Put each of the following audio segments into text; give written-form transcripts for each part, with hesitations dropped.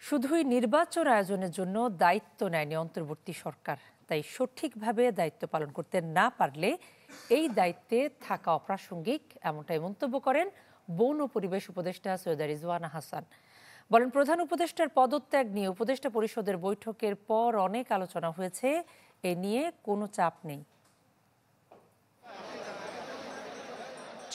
শুধুই নির্বাচন আয়োজনের জন্য দায়িত্ব নেয়নি অন্তর্বর্তী সরকার, তাই সঠিকভাবে দায়িত্ব পালন করতে না পারলে এই দায়িত্বে থাকা অপ্রাসঙ্গিক, এমনটাই মন্তব্য করেন বন ও পরিবেশ উপদেষ্টা সৈয়দা রিজওয়ানা হাসান। বলেন, প্রধান উপদেষ্টার পদত্যাগ নিয়ে উপদেষ্টা পরিষদের বৈঠকের পর অনেক আলোচনা হয়েছে, এ নিয়ে কোনো চাপ নেই।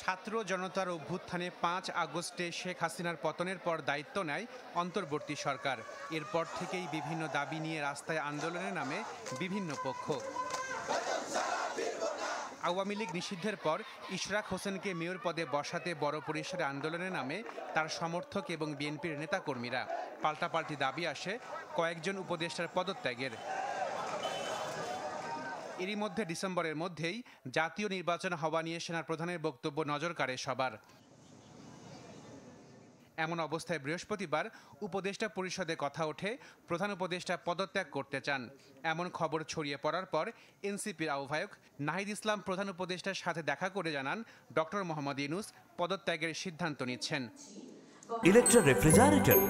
ছাত্র জনতার অভ্যুত্থানে ৫ আগস্টে শেখ হাসিনার পতনের পর দায়িত্ব নেয় অন্তর্বর্তী সরকার। এরপর থেকেই বিভিন্ন দাবি নিয়ে রাস্তায় আন্দোলনে নামে বিভিন্ন পক্ষ। আওয়ামী লীগ নিষিদ্ধের পর ইশরাক হোসেনকে মেয়র পদে বসাতে বড় পরিসরে আন্দোলনে নামে তার সমর্থক এবং বিএনপির নেতাকর্মীরা। পাল্টাপাল্টি দাবি আসে কয়েকজন উপদেষ্টার পদত্যাগের। এরই মধ্যে ডিসেম্বরের মধ্যেই জাতীয় নির্বাচন হওয়া নিয়ে সেনাপ্রধানের বক্তব্য নজর কাড়ে সবার। এমন অবস্থায় বৃহস্পতিবার উপদেষ্টা পরিষদে কথা ওঠে প্রধান উপদেষ্টা পদত্যাগ করতে চান। এমন খবর ছড়িয়ে পড়ার পর এনসিপির আহ্বায়ক নাহিদ ইসলাম প্রধান উপদেষ্টার সাথে দেখা করে জানান, ডক্টর মোহাম্মদ ইউনূস পদত্যাগের সিদ্ধান্ত নিচ্ছেন। ইলেকট্রা রেফ্রিজারেটর,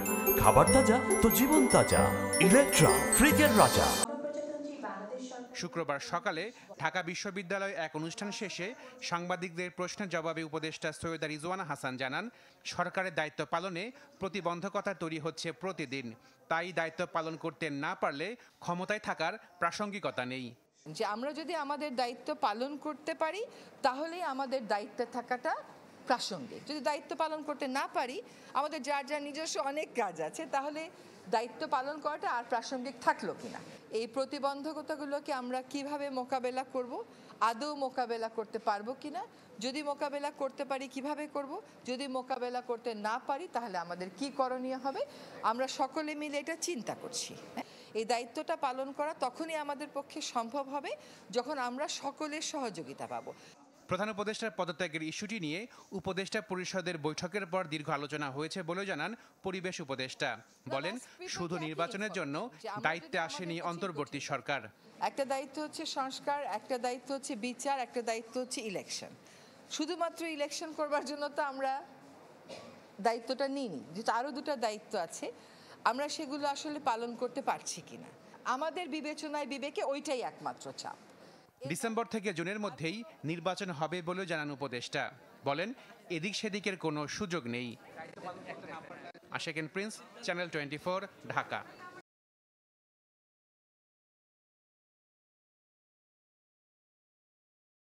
খাবার তাজা তো জীবন তাজা। ইলেকট্রা, ফ্রিজের রাজা। শুক্রবার সকালে ঢাকা বিশ্ববিদ্যালয়ে এক অনুষ্ঠান শেষে সাংবাদিকদের প্রশ্নের জবাবে উপদেষ্টা সৈয়দা রিজওয়ানা হাসান জানান, সরকারের দায়িত্ব পালনে প্রতিবন্ধকতা তৈরি হচ্ছে প্রতিদিন, তাই দায়িত্ব পালন করতে না পারলে ক্ষমতায় থাকার প্রাসঙ্গিকতা নেই। যে আমরা যদি আমাদের দায়িত্ব পালন করতে পারি তাহলেই আমাদের দায়িত্বে থাকাটা প্রাসঙ্গিক। যদি দায়িত্ব পালন করতে না পারি, আমাদের যার যার নিজস্ব অনেক কাজ আছে, তাহলে দায়িত্ব পালন করাটা আর প্রাসঙ্গিক থাকলো কিনা। এই প্রতিবন্ধকতাগুলোকে আমরা কিভাবে মোকাবেলা করব, আদৌ মোকাবেলা করতে পারবো কিনা, যদি মোকাবেলা করতে পারি কিভাবে করব, যদি মোকাবেলা করতে না পারি তাহলে আমাদের কি করণীয় হবে, আমরা সকলে মিলে এটা চিন্তা করছি। এই দায়িত্বটা পালন করা তখনই আমাদের পক্ষে সম্ভব হবে যখন আমরা সকলের সহযোগিতা পাবো। প্রধান উপদেষ্টার পদত্যাগের ইস্যুটি নিয়ে উপদেষ্টা পরিষদের বৈঠকের পর দীর্ঘ আলোচনা হয়েছে বলে জানান পরিবেশ উপদেষ্টা। বলেন, শুধু নির্বাচনের জন্য দায়িত্বে আসেনি অন্তর্বর্তী সরকার। একটা দায়িত্ব হচ্ছে সংস্কার, একটা দায়িত্ব হচ্ছে বিচার, একটা দায়িত্ব হচ্ছে ইলেকশন। শুধুমাত্র ইলেকশন করবার জন্য তো আমরা দায়িত্বটা নিইনি, যেহেতু আরও দুটো দায়িত্ব আছে, আমরা সেগুলো আসলে পালন করতে পারছি কিনা আমাদের বিবেচনায় বিবেকে ওইটাই একমাত্র চাপ। ডিসেম্বর থেকে জুনের মধ্যেই নির্বাচন হবে বলে জানান উপদেষ্টা। বলেন, এদিক সেদিকের কোনো সুযোগ নেই। Ashik Prince, channel 24, Dhaka.